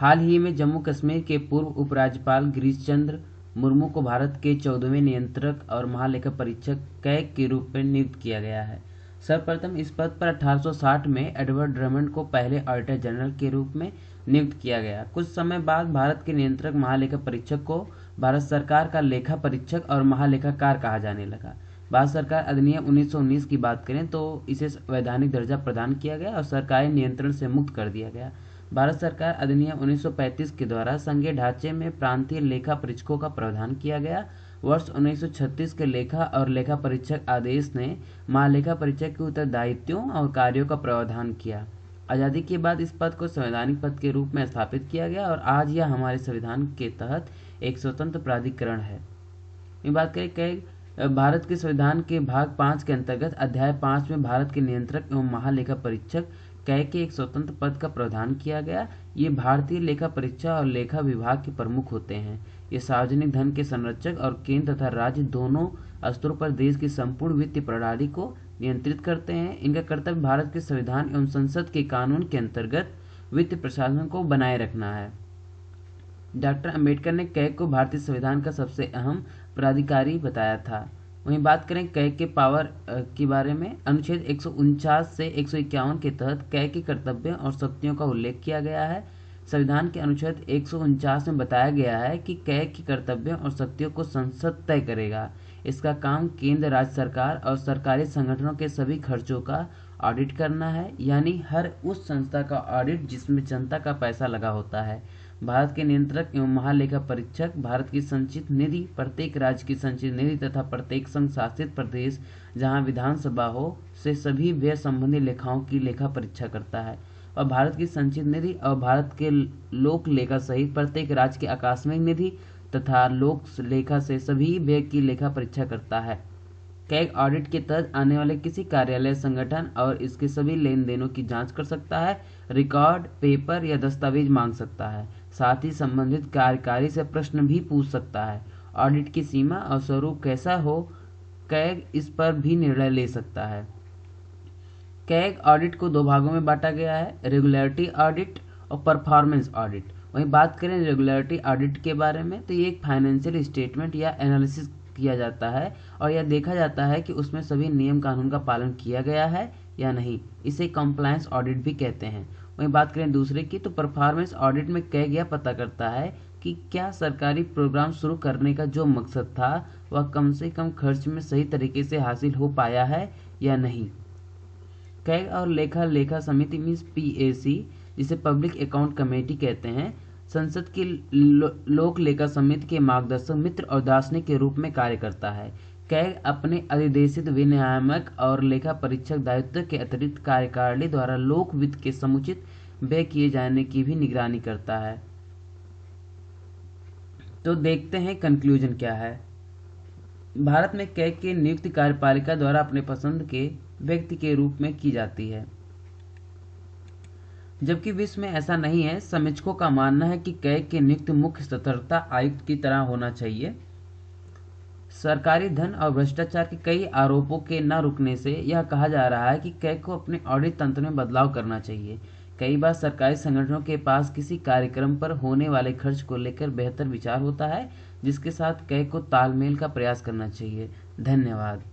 हाल ही में जम्मू कश्मीर के पूर्व उपराज्यपाल गिरीश चंद्र मुर्मू को भारत के 14वें नियंत्रक और महालेखा परीक्षक कैग के रूप में नियुक्त किया गया है। सर्वप्रथम इस पद पर 1860 में एडवर्ड ड्रमंड को पहले ऑडिटर जनरल के रूप में नियुक्त किया गया। कुछ समय बाद भारत के नियंत्रक महालेखा परीक्षक को भारत सरकार का लेखा परीक्षक और महालेखाकार कहा जाने लगा। भारत सरकार अधिनियम 1919 की बात करें तो इसे वैधानिक दर्जा प्रदान किया गया और सरकारी नियंत्रण से मुक्त कर दिया गया। भारत सरकार अधिनियम 1935 के द्वारा संघीय ढांचे में प्रांतीय लेखा परीक्षकों का प्रावधान किया गया। वर्ष 1936 के लेखा और लेखा परीक्षक आदेश ने महालेखा परीक्षक के उत्तरदायित्वों और कार्यों का प्रावधान किया। आज़ादी के बाद इस पद को संवैधानिक पद के रूप में स्थापित किया गया और आज यह हमारे संविधान के तहत एक स्वतंत्र प्राधिकरण है। बात करें कि भारत के संविधान के भाग 5 के अंतर्गत अध्याय 5 में भारत के नियंत्रक एवं महालेखा परीक्षक कैग के एक स्वतंत्र पद का प्रावधान किया गया। ये भारतीय लेखा परीक्षा और लेखा विभाग के प्रमुख होते हैं। ये सार्वजनिक धन के संरक्षक और केंद्र तथा राज्य दोनों स्तरों पर देश की संपूर्ण वित्तीय प्रणाली को नियंत्रित करते हैं। इनका कर्तव्य भारत के संविधान एवं संसद के कानून के अंतर्गत वित्तीय प्रशासन को बनाए रखना है। डॉक्टर अंबेडकर ने कैग को भारतीय संविधान का सबसे अहम प्राधिकारी बताया था। वहीं बात करें कैग के पावर के बारे में, अनुच्छेद 149 से 151 के तहत कैग के कर्तव्यों और शक्तियों का उल्लेख किया गया है। संविधान के अनुच्छेद 149 में बताया गया है कि कैग की कर्तव्यों और शक्तियों को संसद तय करेगा। इसका काम केंद्र, राज्य सरकार और सरकारी संगठनों के सभी खर्चों का ऑडिट करना है, यानी हर उस संस्था का ऑडिट जिसमें जनता का पैसा लगा होता है। भारत के नियंत्रक एवं महालेखा परीक्षक भारत की संचित निधि, प्रत्येक राज्य की संचित निधि तथा प्रत्येक संघ शासित प्रदेश जहां विधानसभा हो से सभी व्यय संबंधी लेखाओं की लेखा परीक्षा करता है और भारत की संचित निधि और भारत के लोक लेखा सहित प्रत्येक राज्य की आकस्मिक निधि तथा लोक लेखा से सभी व्यय की लेखा परीक्षा करता है। कैग ऑडिट के तहत आने वाले किसी कार्यालय, संगठन और इसके सभी लेन देनों की जांच कर सकता है, रिकॉर्ड, पेपर या दस्तावेज मांग सकता है, साथ ही संबंधित कार्यकारी से प्रश्न भी पूछ सकता है। ऑडिट की सीमा और स्वरूप कैसा हो, कैग इस पर भी निर्णय ले सकता है। कैग ऑडिट को दो भागों में बांटा गया है, रेगुलरिटी ऑडिट और परफॉर्मेंस ऑडिट। वहीं बात करें रेगुलरिटी ऑडिट के बारे में तो ये एक फाइनेंशियल स्टेटमेंट या एनालिसिस किया जाता है और यह देखा जाता है कि उसमें सभी नियम कानून का पालन किया गया है या नहीं। इसे कंप्लायंस ऑडिट भी कहते हैं। वहीं बात करें दूसरे की तो परफॉर्मेंस ऑडिट में कैग यह पता करता है कि क्या सरकारी प्रोग्राम शुरू करने का जो मकसद था वह कम से कम खर्च में सही तरीके से हासिल हो पाया है या नहीं। कैग और लेखा समिति मीन्स PAC, जिसे पब्लिक अकाउंट कमेटी कहते हैं, संसद की लोक लेखा समिति के मार्गदर्शक, मित्र और दार्शनिक के रूप में कार्य करता है। कैग अपने अधिदेशित विनियामक और लेखा परीक्षक दायित्व के अतिरिक्त कार्यकारिणी द्वारा लोक वित्त के समुचित व्यय किए जाने की भी निगरानी करता है। तो देखते हैं कंक्लूजन क्या है। भारत में कैग की नियुक्ति कार्यपालिका द्वारा अपने पसंद के व्यक्ति के रूप में की जाती है, जबकि विश्व में ऐसा नहीं है। समीक्षकों का मानना है कि कैग की नियुक्ति मुख्य सतर्कता आयुक्त की तरह होना चाहिए। सरकारी धन और भ्रष्टाचार के कई आरोपों के न रुकने से यह कहा जा रहा है कि कैग को अपने ऑडिट तंत्र में बदलाव करना चाहिए। कई बार सरकारी संगठनों के पास किसी कार्यक्रम पर होने वाले खर्च को लेकर बेहतर विचार होता है, जिसके साथ कैग को तालमेल का प्रयास करना चाहिए। धन्यवाद।